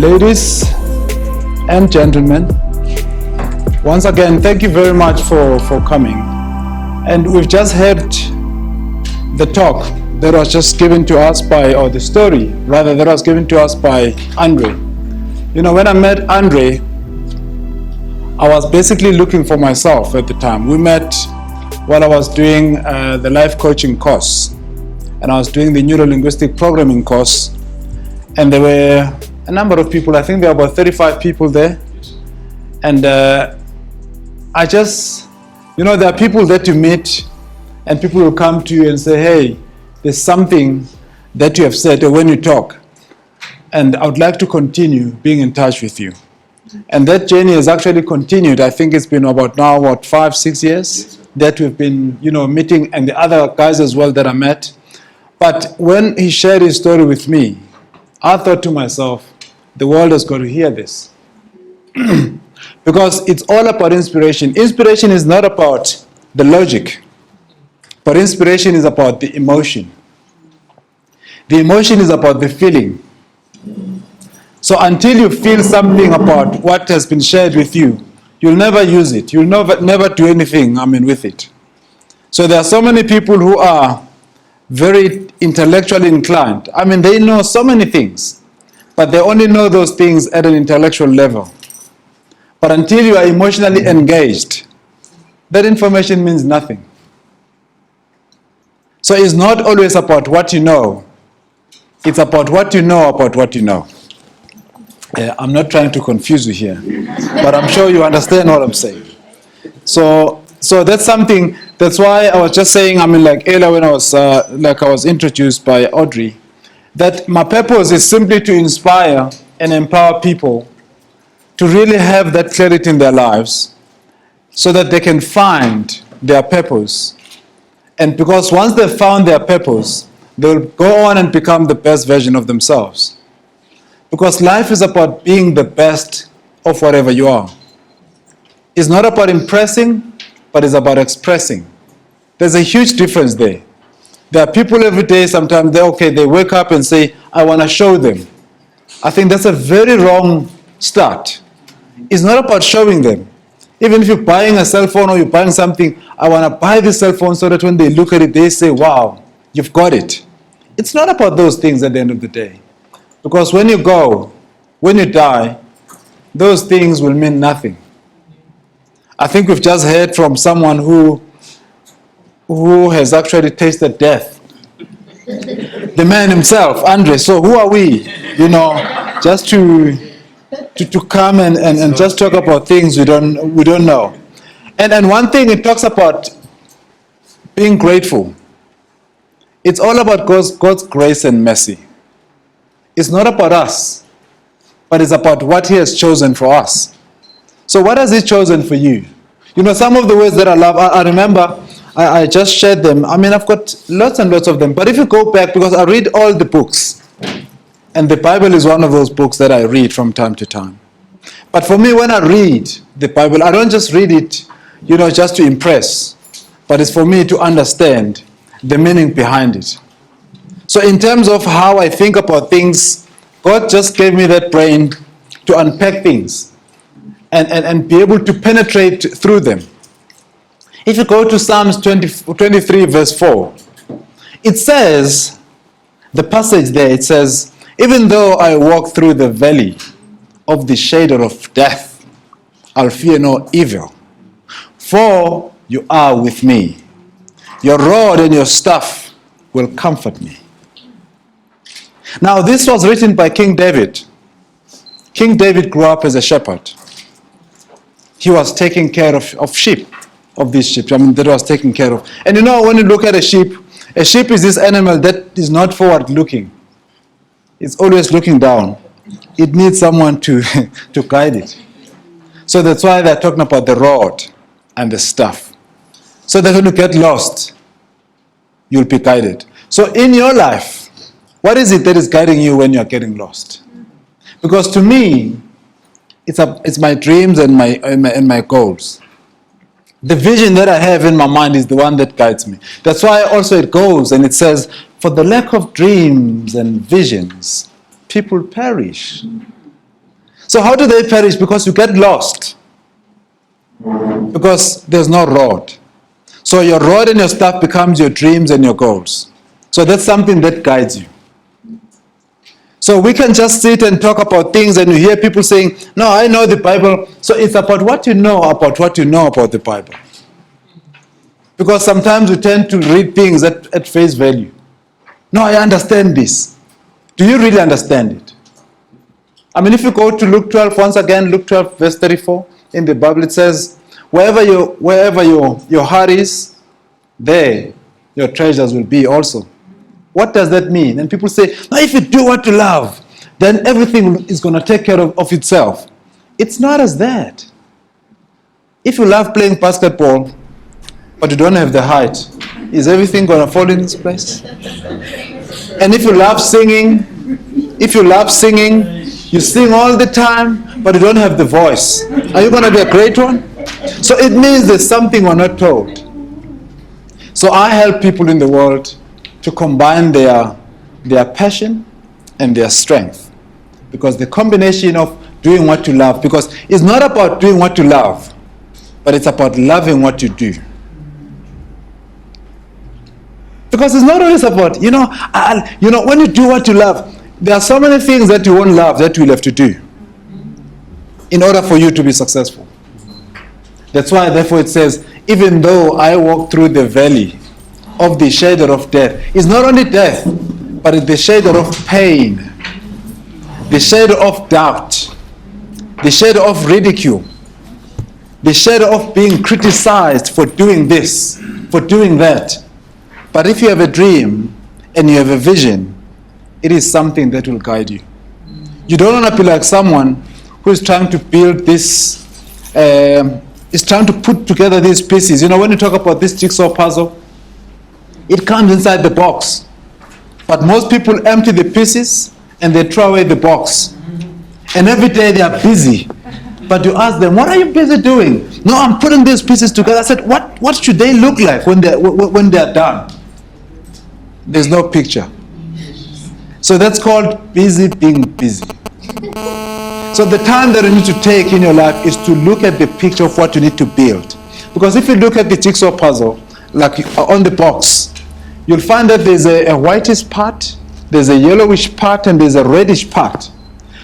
Ladies and gentlemen, once again, thank you very much for coming. And we've just heard the talk that was just given to us by, or the story rather, that was given to us by Andre. You know, when I met Andre, I was basically looking for myself at the time. We met while I was doing the life coaching course, and I was doing the neuro-linguistic programming course, and there were a number of people. I think there were about 35 people there, and I just, you know, there are people that you meet, and people will come to you and say, hey, there's something that you have said, or when you talk, and I would like to continue being in touch with you. And that journey has actually continued. I think it's been about now, 5-6 years that we've been, you know, meeting, and the other guys as well that I met. But when he shared his story with me, I thought to myself, the world has got to hear this. Because it's all about inspiration. Inspiration is not about the logic, but inspiration is about the emotion. The emotion is about the feeling. So until you feel something about what has been shared with you, you'll never use it. You'll never do anything, with it. So there are so many people who are very intellectually inclined. They know so many things, but they only know those things at an intellectual level. But until you are emotionally engaged, that information means nothing. So it's not always about what you know. It's about what you know about what you know. I'm not trying to confuse you here, but I'm sure you understand what I'm saying. So that's something. That's why I was just saying. Like earlier when I was introduced by Audrey, that my purpose is simply to inspire and empower people to really have that clarity in their lives, so that they can find their purpose. And because once they've found their purpose, they'll go on and become the best version of themselves. Because life is about being the best of whatever you are. It's not about impressing, but it's about expressing. There's a huge difference there. There are people every day, sometimes they wake up and say, I want to show them. I think that's a very wrong start. It's not about showing them. Even if you're buying a cell phone or you're buying something, I want to buy this cell phone so that when they look at it, they say, wow, you've got it. It's not about those things at the end of the day. Because when you die, those things will mean nothing. I think we've just heard from someone who has actually tasted death. The man himself, Andre. So who are we, just to come and just talk about things we don't know. And one thing, it talks about being grateful. It's all about God's grace and mercy. It's not about us, but it's about what He has chosen for us. So what has He chosen for you? Some of the words that I love, I remember, I just shared them. I've got lots and lots of them. But if you go back, because I read all the books, and the Bible is one of those books that I read from time to time. But for me, when I read the Bible, I don't just read it, just to impress, but it's for me to understand the meaning behind it. So in terms of how I think about things, God just gave me that brain to unpack things and be able to penetrate through them. If you go to Psalms 23 verse 4, it says, the passage there, it says, even though I walk through the valley of the shadow of death, I'll fear no evil, for you are with me. Your rod and your staff will comfort me. Now, this was written by King David. King David grew up as a shepherd. He was taking care of sheep, of these sheep, that was taken care of. And when you look at a sheep is this animal that is not forward-looking. It's always looking down. It needs someone to guide it. So that's why they're talking about the rod and the staff. So that when you get lost, you'll be guided. So in your life, what is it that is guiding you when you're getting lost? Because to me, it's my dreams and my goals. The vision that I have in my mind is the one that guides me. That's why also it goes and it says, for the lack of dreams and visions, people perish. So how do they perish? Because you get lost. Because there's no road. So your road and your stuff becomes your dreams and your goals. So that's something that guides you. So we can just sit and talk about things and you hear people saying, no, I know the Bible. So it's about what you know about the Bible. Because sometimes we tend to read things at face value. No, I understand this. Do you really understand it? I mean, if you go to Luke 12, once again, Luke 12, verse 34, in the Bible, it says, wherever your heart is, there your treasures will be also. What does that mean? And people say, no, if you do what you love, then everything is going to take care of itself. It's not as that. If you love playing basketball, but you don't have the height, is everything going to fall in its place? And if you love singing, you sing all the time, but you don't have the voice, are you going to be a great one? So it means there's something we're not told. So I help people in the world to combine their passion and their strength. Because the combination of doing what you love, because it's not about doing what you love, but it's about loving what you do. Because it's not always about, when you do what you love, there are so many things that you won't love that you'll have to do in order for you to be successful. That's why, therefore, it says, even though I walk through the valley of the shadow of death, it's not only death, but it's the shadow of pain, the shadow of doubt, the shadow of ridicule, the shadow of being criticized for doing this, for doing that. But if you have a dream and you have a vision, it is something that will guide you. You don't want to be like someone who is trying to build this, is trying to put together these pieces. When you talk about this jigsaw puzzle, it comes inside the box. But most people empty the pieces and they throw away the box. And every day they are busy. But you ask them, what are you busy doing? No, I'm putting these pieces together. I said, what should they look like when they're done? There's no picture. So that's called busy being busy. So the time that you need to take in your life is to look at the picture of what you need to build. Because if you look at the jigsaw puzzle, like on the box, you'll find that there's a whitish part, there's a yellowish part, and there's a reddish part.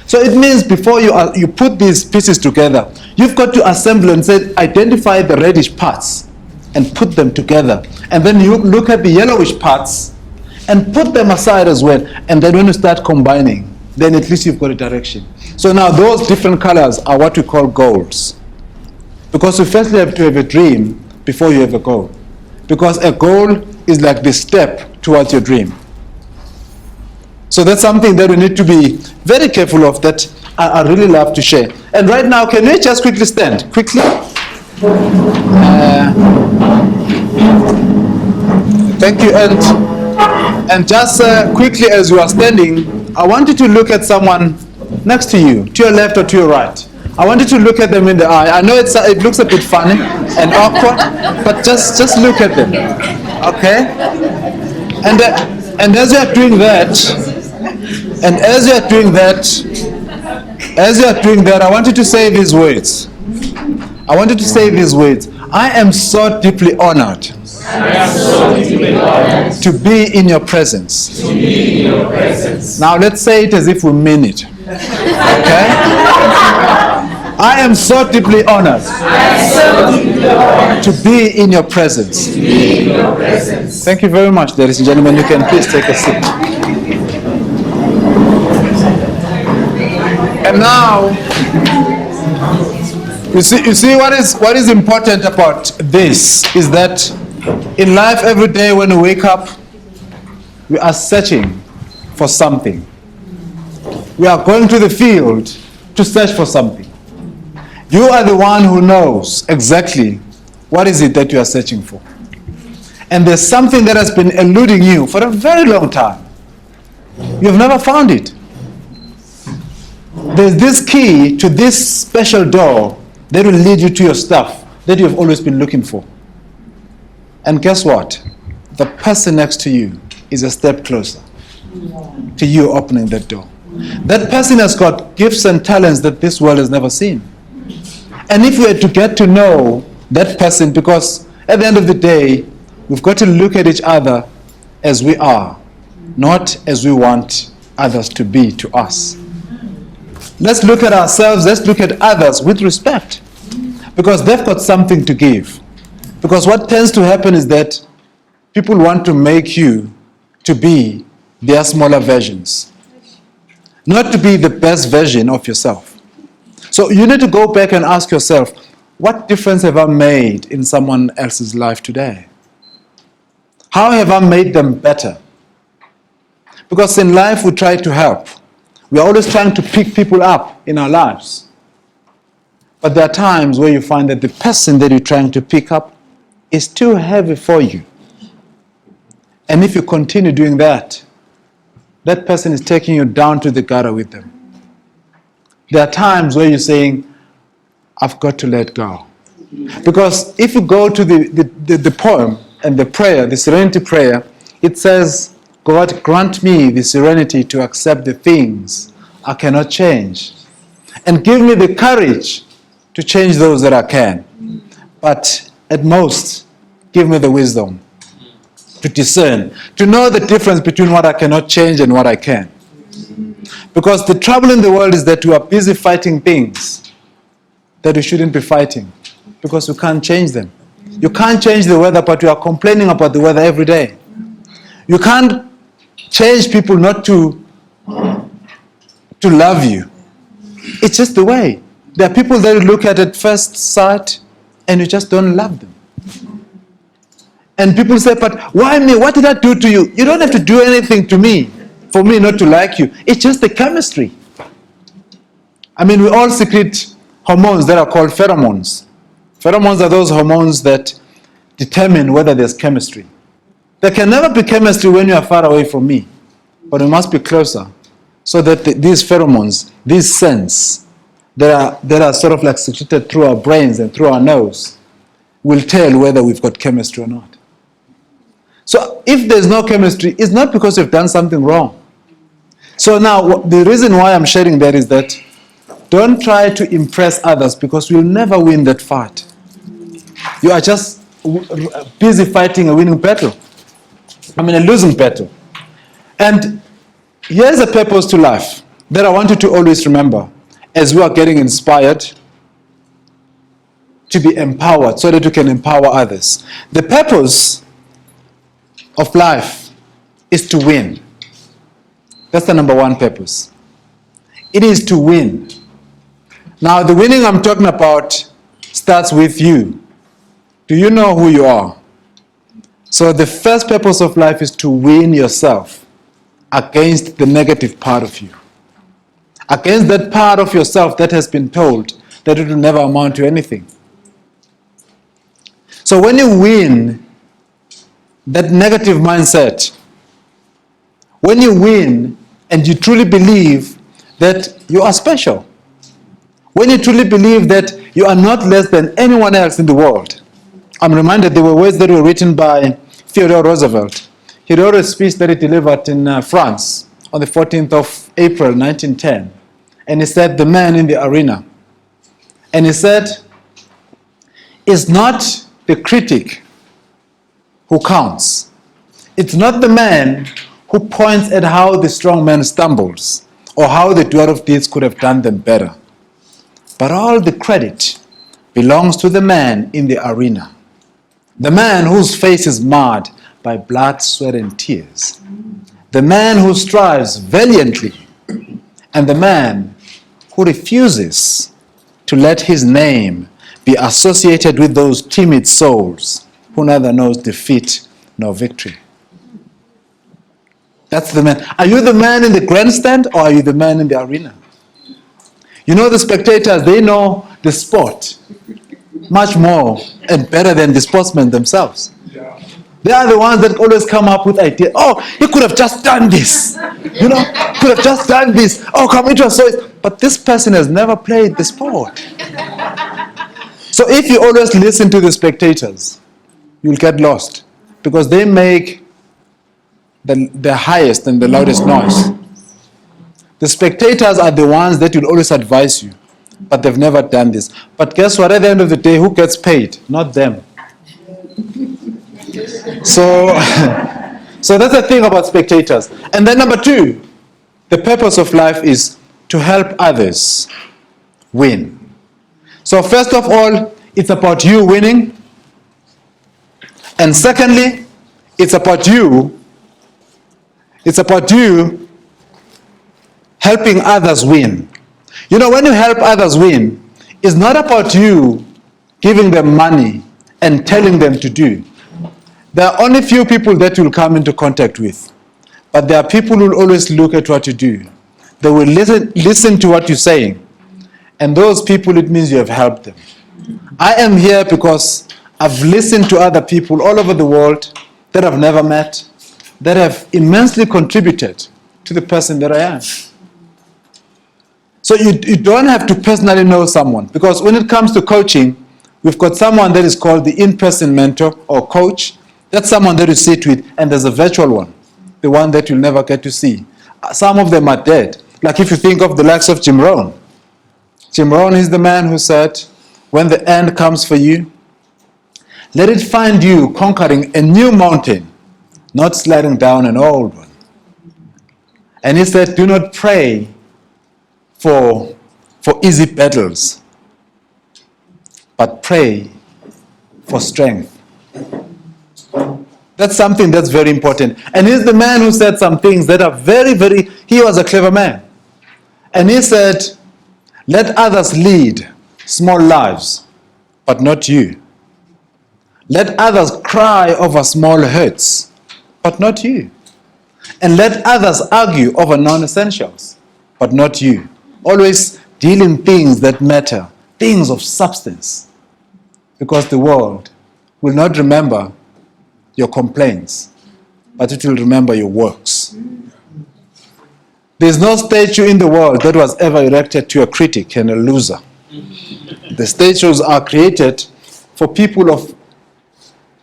So it means before you put these pieces together, you've got to assemble and say, identify the reddish parts and put them together. And then you look at the yellowish parts and put them aside as well. And then when you start combining, then at least you've got a direction. So now those different colors are what we call goals. Because you firstly have to have a dream before you have a goal. Because a goal is like the step towards your dream. So that's something that we need to be very careful of, that I really love to share. And right now, can we just quickly stand? Quickly. Thank you. And just quickly as you are standing, I want you to look at someone next to you, to your left or to your right. I want you to look at them in the eye. I know it looks a bit funny and awkward, but just look at them. Okay? And as you are doing that, I want you to say these words. I am so deeply honored to be in your presence. Now let's say it as if we mean it. Okay? I am so deeply honored to be in your presence. Thank you very much, ladies and gentlemen. You can please take a seat. And now, you see what is important about this is that in life every day when we wake up, we are searching for something. We are going to the field to search for something. You are the one who knows exactly what is it that you are searching for. And there's something that has been eluding you for a very long time. You've never found it. There's this key to this special door that will lead you to your stuff that you've always been looking for. And guess what? The person next to you is a step closer to you opening that door. That person has got gifts and talents that this world has never seen. And if we are to get to know that person, because at the end of the day, we've got to look at each other as we are, not as we want others to be to us. Let's look at ourselves, let's look at others with respect, because they've got something to give. Because what tends to happen is that people want to make you to be their smaller versions, not to be the best version of yourself. So you need to go back and ask yourself, what difference have I made in someone else's life today? How have I made them better? Because in life we try to help. We're always trying to pick people up in our lives. But there are times where you find that the person that you're trying to pick up is too heavy for you. And if you continue doing that, that person is taking you down to the gutter with them. There are times where you're saying, I've got to let go. Because if you go to the poem and the prayer, the serenity prayer, it says, God, grant me the serenity to accept the things I cannot change. And give me the courage to change those that I can. But at most, give me the wisdom to discern, to know the difference between what I cannot change and what I can. Because the trouble in the world is that we are busy fighting things that we shouldn't be fighting, because we can't change them. You can't change the weather, but you are complaining about the weather every day. You can't change people not to love you. It's just the way. There are people that you look at first sight and you just don't love them. And people say, but why me? What did I do to you? You don't have to do anything to me for me not to like you. It's just the chemistry. I mean, we all secrete hormones that are called pheromones. Pheromones are those hormones that determine whether there's chemistry. There can never be chemistry when you are far away from me, but we must be closer so that these pheromones, these scents that are sort of like secreted through our brains and through our nose will tell whether we've got chemistry or not. So if there's no chemistry, it's not because you've done something wrong. So now, the reason why I'm sharing that is that don't try to impress others, because you'll never win that fight. You are just busy fighting a winning battle. I mean, a losing battle. And here's a purpose to life that I want you to always remember as we are getting inspired to be empowered so that you can empower others. The purpose of life is to win. That's the number one purpose. It is to win. Now, the winning I'm talking about starts with you. Do you know who you are? So the first purpose of life is to win yourself against the negative part of you. Against that part of yourself that has been told that it will never amount to anything. So when you win that negative mindset, when you win and you truly believe that you are special, when you truly believe that you are not less than anyone else in the world. I'm reminded there were words that were written by Theodore Roosevelt. He wrote a speech that he delivered in France on the 14th of April, 1910. And he said, the man in the arena. And he said, it's not the critic who counts. It's not the man who points at how the strong man stumbles or how the doer of deeds could have done them better. But all the credit belongs to the man in the arena. The man whose face is marred by blood, sweat, and tears. The man who strives valiantly. And the man who refuses to let his name be associated with those timid souls who neither knows defeat nor victory. That's the man. Are you the man in the grandstand or are you the man in the arena? You know, the spectators, they know the sport much more and better than the sportsmen themselves. Yeah. They are the ones that always come up with ideas. Oh, he could have just done this. You know, could have just done this. Oh, come into so. But this person has never played the sport. So if you always listen to the spectators, you'll get lost because they make the highest and the loudest noise. The spectators are the ones that will always advise you, but they've never done this. But guess what? At the end of the day, who gets paid? Not them. So, so that's the thing about spectators. And then number two, the purpose of life is to help others win. So first of all, it's about you winning. And secondly, it's about you helping others win. You know, when you help others win, it's not about you giving them money and telling them to do. There are only few people that you'll come into contact with. But there are people who will always look at what you do. They will listen to what you're saying. And those people, it means you have helped them. I am here because I've listened to other people all over the world that I've never met, that have immensely contributed to the person that I am. So you don't have to personally know someone, because when it comes to coaching, we've got someone that is called the in-person mentor or coach. That's someone that you sit with, and there's a virtual one, the one that you'll never get to see. Some of them are dead. Like if you think of the likes of Jim Rohn. Jim Rohn is the man who said, when the end comes for you, let it find you conquering a new mountain, not sliding down an old one. And he said, do not pray for easy battles, but pray for strength. That's something that's very important. And he's the man who said some things that are he was a clever man. And he said, let others lead small lives, but not you. Let others cry over small hurts, but not you. And let others argue over non-essentials, but not you. Always deal in things that matter, things of substance, because the world will not remember your complaints, but it will remember your works. There's no statue in the world that was ever erected to a critic and a loser. The statues are created for people of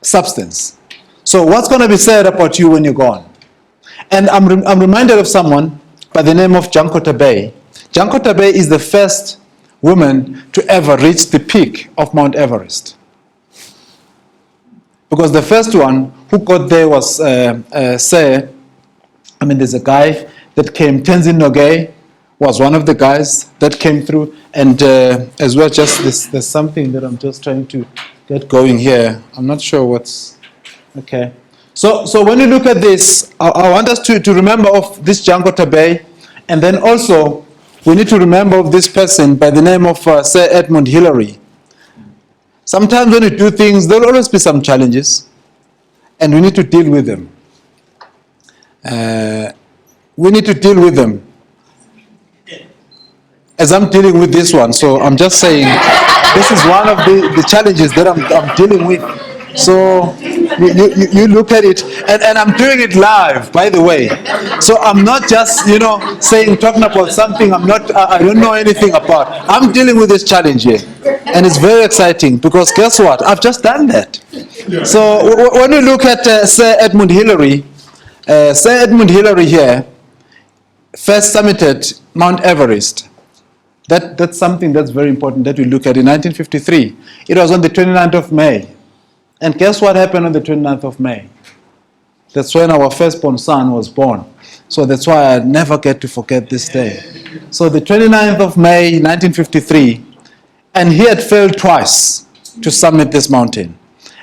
substance. So what's going to be said about you when you're gone? And I'm reminded of someone by the name of Janko Tabay. Janko Tabay is the first woman to ever reach the peak of Mount Everest. Because the first one who got there was, there's a guy that came, Tenzin Norgay was one of the guys that came through, and as well, there's something that I'm just trying to get going here. I'm not sure what's, okay. So when you look at this, I want us to remember of this Janko Tabay, and then also we need to remember of this person by the name of Sir Edmund Hillary. Sometimes when you do things, there will always be some challenges, and we need to deal with them. We need to deal with them. As I'm dealing with this one, so I'm just saying, this is one of the challenges that I'm dealing with. So you look at it, and I'm doing it live, by the way. So I'm not just, talking about something I don't know anything about. I'm dealing with this challenge here. And it's very exciting, because guess what? I've just done that. So when you look at Sir Edmund Hillary, here first summited Mount Everest. That's something that's very important that we look at in 1953. It was on the 29th of May. And guess what happened on the 29th of May? That's when our firstborn son was born. So that's why I never get to forget this day. So the 29th of May, 1953, and he had failed twice to summit this mountain.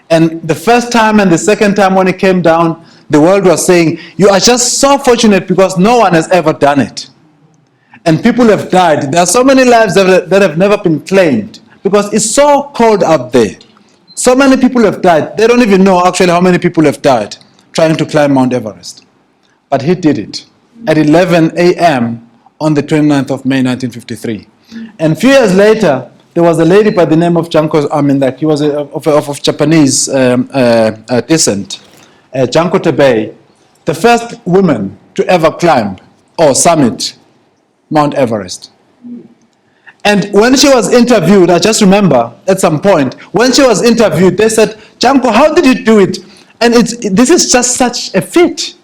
And the first time and the second time when he came down, the world was saying, you are just so fortunate because no one has ever done it. And people have died. There are so many lives that have never been claimed because it's so cold out there. So many people have died. They don't even know actually how many people have died trying to climb Mount Everest. But he did it at 11 a.m. on the 29th of May, 1953. And a few years later, there was a lady by the name of Janko, he was of Japanese descent, Janko Tabay, the first woman to ever climb or summit Mount Everest. And when she was interviewed, I just remember at some point, when she was interviewed, they said, Janko, how did you do it? And this is just such a feat.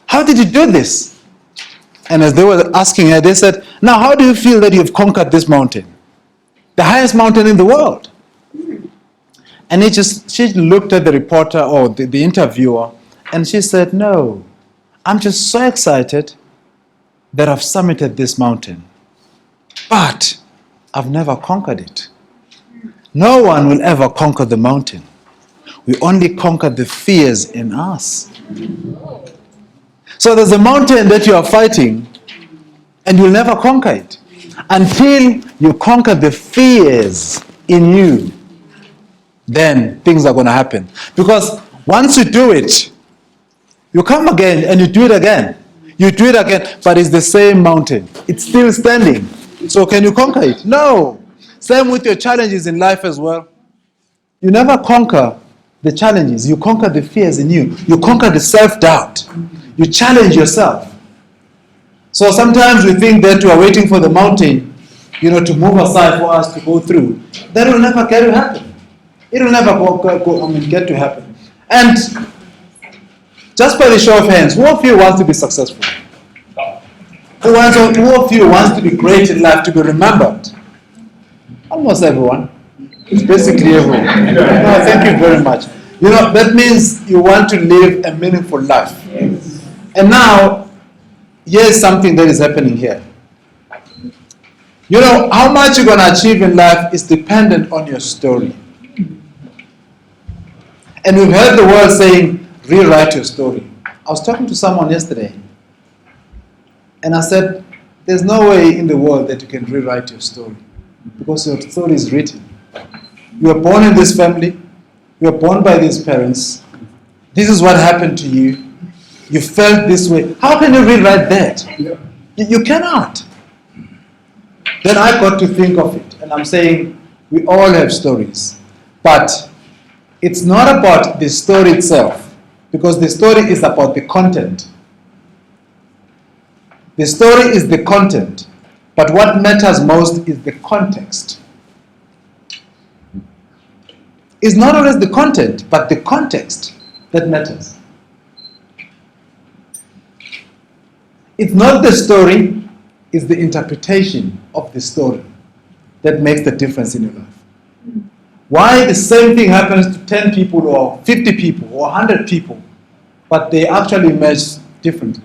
How did you do this? And as they were asking her, they said, now how do you feel that you've conquered this mountain? The highest mountain in the world. And she looked at the reporter or the interviewer, and she said, no, I'm just so excited that I've summited this mountain. But I've never conquered it. No one will ever conquer the mountain. We only conquer the fears in us. So there's a mountain that you are fighting, and you'll never conquer it until you conquer the fears in you. Then things are going to happen. Because once you do it, you come again and you do it again. You do it again, but it's the same mountain. It's still standing. So can you conquer it? No. Same with your challenges in life as well. You never conquer the challenges. You conquer the fears in you. You conquer the self-doubt. You challenge yourself. So sometimes we think that we are waiting for the mountain, to move aside for us to go through. That will never get to happen. It will never get to happen. And just by the show of hands, who of you wants to be successful? Who of you wants to be great in life, to be remembered? Almost everyone. It's basically everyone. No, thank you very much. That means you want to live a meaningful life. And now, here's something that is happening here. How much you're going to achieve in life is dependent on your story. And we've heard the world saying, rewrite your story. I was talking to someone yesterday, and I said, there's no way in the world that you can rewrite your story, because your story is written. You were born in this family, you were born by these parents, this is what happened to you, you felt this way. How can you rewrite that? You cannot. Then I got to think of it, and I'm saying, we all have stories, but it's not about the story itself, because the story is about the content. The story is the content, but what matters most is the context. It's not always the content, but the context that matters. It's not the story, it's the interpretation of the story that makes the difference in your life. Why the same thing happens to 10 people or 50 people or 100 people, but they actually emerge differently.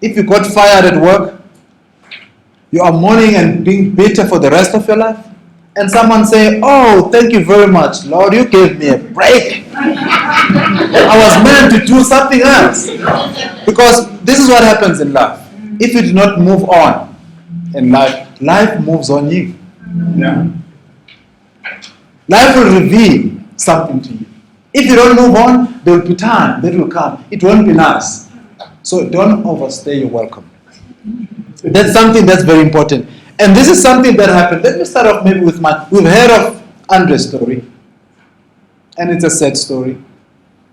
If you got fired at work, you are mourning and being bitter for the rest of your life, and someone say, oh, thank you very much, Lord, you gave me a break. I was meant to do something else. Because this is what happens in life. If you do not move on in life, life moves on you. Yeah. Life will reveal something to you. If you don't move on, there will be time that will come. It won't be nice. So don't overstay your welcome. That's something that's very important. And this is something that happened. Let me start off maybe with we've heard of Andre's story. And it's a sad story.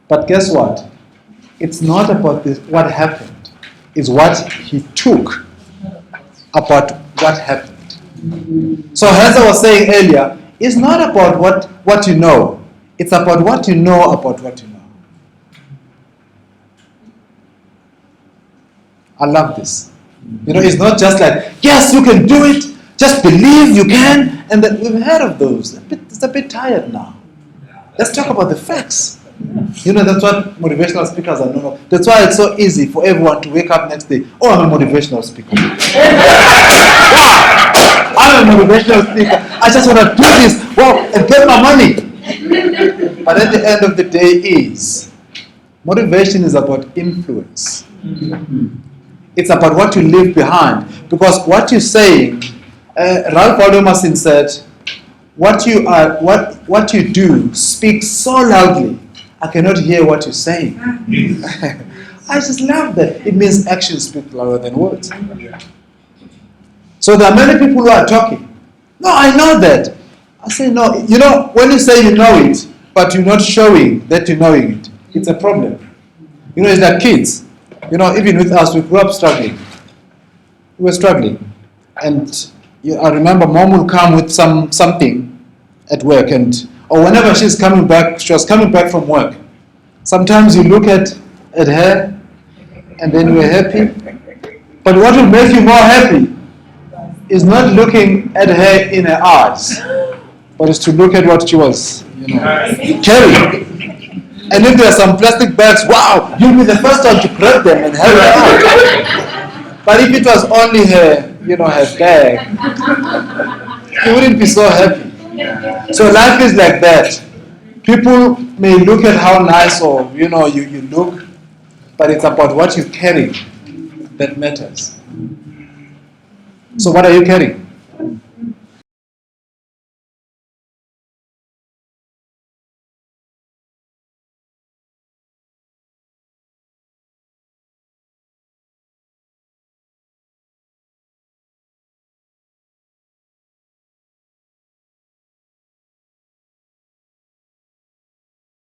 But guess what? It's not about this, what happened. It's what he took about what happened. So as I was saying earlier, it's not about what you know. It's about what you know about what you know. I love this. It's not just like, yes, you can do it. Just believe you can. And then we've heard of those. It's a bit tired now. Let's talk about the facts. That's what motivational speakers are known for. That's why it's so easy for everyone to wake up next day. Oh, I'm a motivational speaker. Wow! I'm a motivational speaker. I just want to do this. Wow, and get my money. But at the end of the day motivation is about influence. It's about what you leave behind. Because what you're saying, Ralph Waldo Emerson said, what you do speaks so loudly, I cannot hear what you're saying. I just love that. It means actions speak louder than words. So there are many people who are talking. No, I know that. I say no. When you say you know it, but you're not showing that you're knowing it, it's a problem. It's like kids. Even with us, we grew up struggling. We were struggling. And I remember mom would come with something at work, or whenever she was coming back from work. Sometimes you look at her, and then you were happy. But what will make you more happy is not looking at her in her eyes, but is to look at what she was, carrying. And if there are some plastic bags, wow, you'll be the first one to grab them and help her out. But if it was only her, her bag, you wouldn't be so happy. So life is like that. People may look at how nice or you look, but it's about what you carry that matters. So what are you carrying?